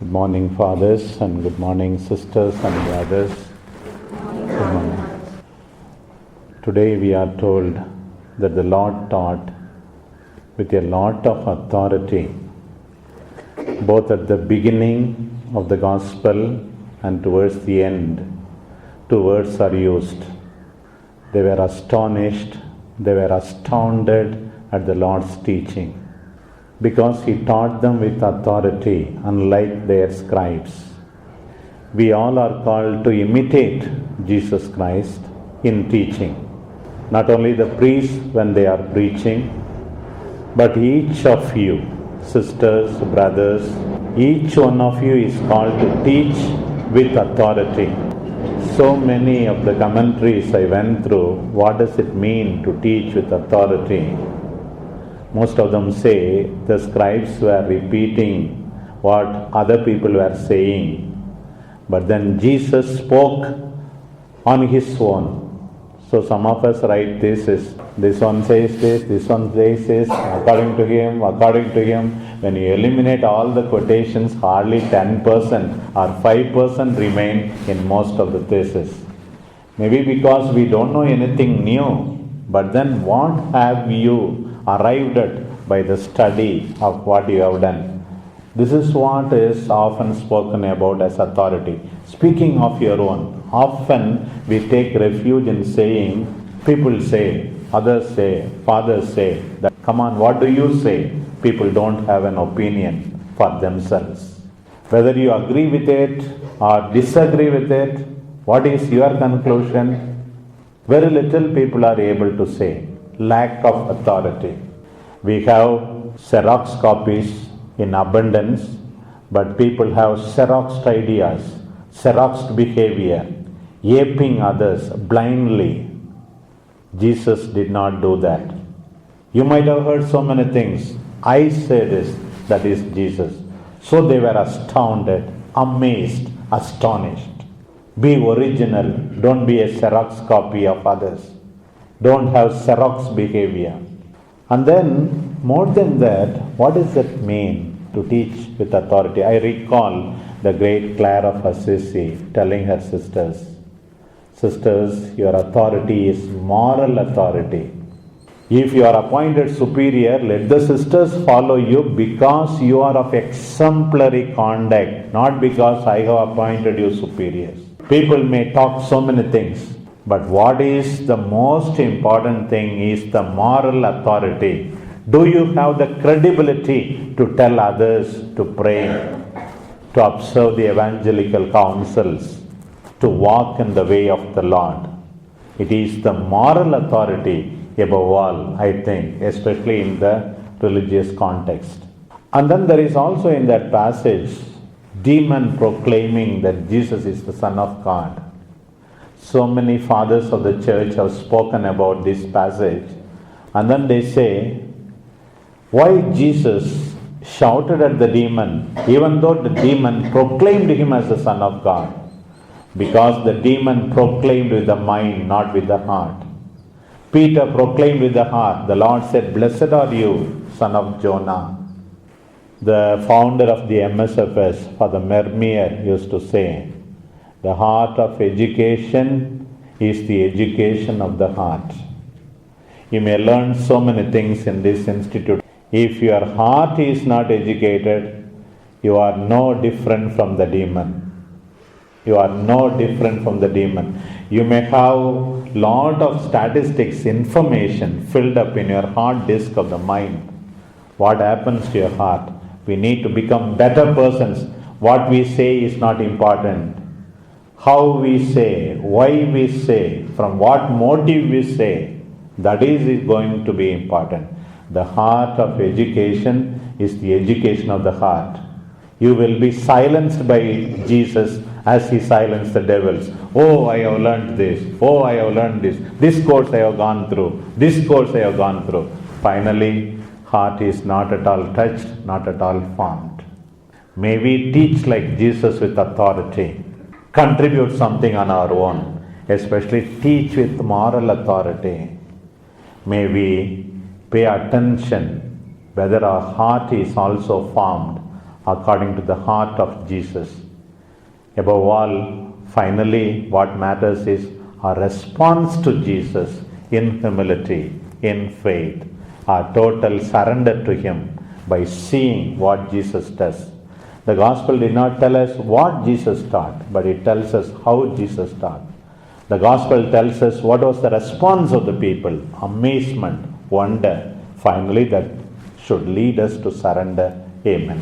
Good morning, fathers, and good morning, sisters and brothers. Good morning. Today we are told that the Lord taught with a lot of authority, both at the beginning of the Gospel and towards the end. Two words are used. They were astonished, they were astounded at the Lord's teaching, because he taught them with authority, unlike their scribes. We all are called to imitate Jesus Christ in teaching. Not only the priests when they are preaching, but each of you, sisters, brothers, each one of you is called to teach with authority. So many of the commentaries I went through, what does it mean to teach with authority? Most of them say the scribes were repeating what other people were saying, but then Jesus spoke on his own. So some of us write this one says this one says this, according to him. When you eliminate all the quotations, hardly 10% or 5% remain in most of the theses. Maybe because we don't know anything new, but then what have you arrived at by the study of what you have done? This is what is often spoken about as authority. Speaking of your own, often we take refuge in saying, people say, others say, fathers say, that, come on, what do you say? People don't have an opinion for themselves. Whether you agree with it or disagree with it, what is your conclusion? Very little people are able to say. Lack of authority. We have Xerox copies in abundance, but people have Xeroxed ideas, Xeroxed behavior, aping others blindly. Jesus did not do that. You might have heard so many things. I say this, that is Jesus. So they were astounded, amazed, astonished. Be original. Don't be a Xerox copy of others. Don't have Xerox behavior. And then, more than that, what does that mean to teach with authority? I recall the great Clare of Assisi telling her sisters, your authority is moral authority. If you are appointed superior, let the sisters follow you because you are of exemplary conduct, not because I have appointed you superiors. People may talk so many things, but what is the most important thing is the moral authority. Do you have the credibility to tell others to pray, to observe the evangelical counsels, to walk in the way of the Lord? It is the moral authority above all, I think, especially in the religious context. And then there is also in that passage, demon proclaiming that Jesus is the Son of God. So many fathers of the church have spoken about this passage, and then they say, why Jesus shouted at the demon, even though the demon proclaimed him as the Son of God? Because the demon proclaimed with the mind, not with the heart. Peter proclaimed with the heart. The Lord said, blessed are you, son of Jonah. The founder of the MSFS, Father Mermier, used to say, the heart of education is the education of the heart. You may learn so many things in this institute. If your heart is not educated, you are no different from the demon. You are no different from the demon. You may have lot of statistics, information filled up in your hard disk of the mind. What happens to your heart? We need to become better persons. What we say is not important. How we say, why we say, from what motive we say, that is going to be important. The heart of education is the education of the heart. You will be silenced by Jesus as he silenced the devils. Oh, I have learned this. Oh, I have learned this. This course I have gone through. This course I have gone through. Finally, heart is not at all touched, not at all formed. May we teach like Jesus with authority. Contribute something on our own. Especially teach with moral authority. May we pay attention whether our heart is also formed according to the heart of Jesus. Above all, finally, what matters is our response to Jesus in humility, in faith, our total surrender to Him by seeing what Jesus does. The Gospel did not tell us what Jesus taught, but it tells us how Jesus taught. The Gospel tells us what was the response of the people: amazement, wonder. Finally, that should lead us to surrender. Amen.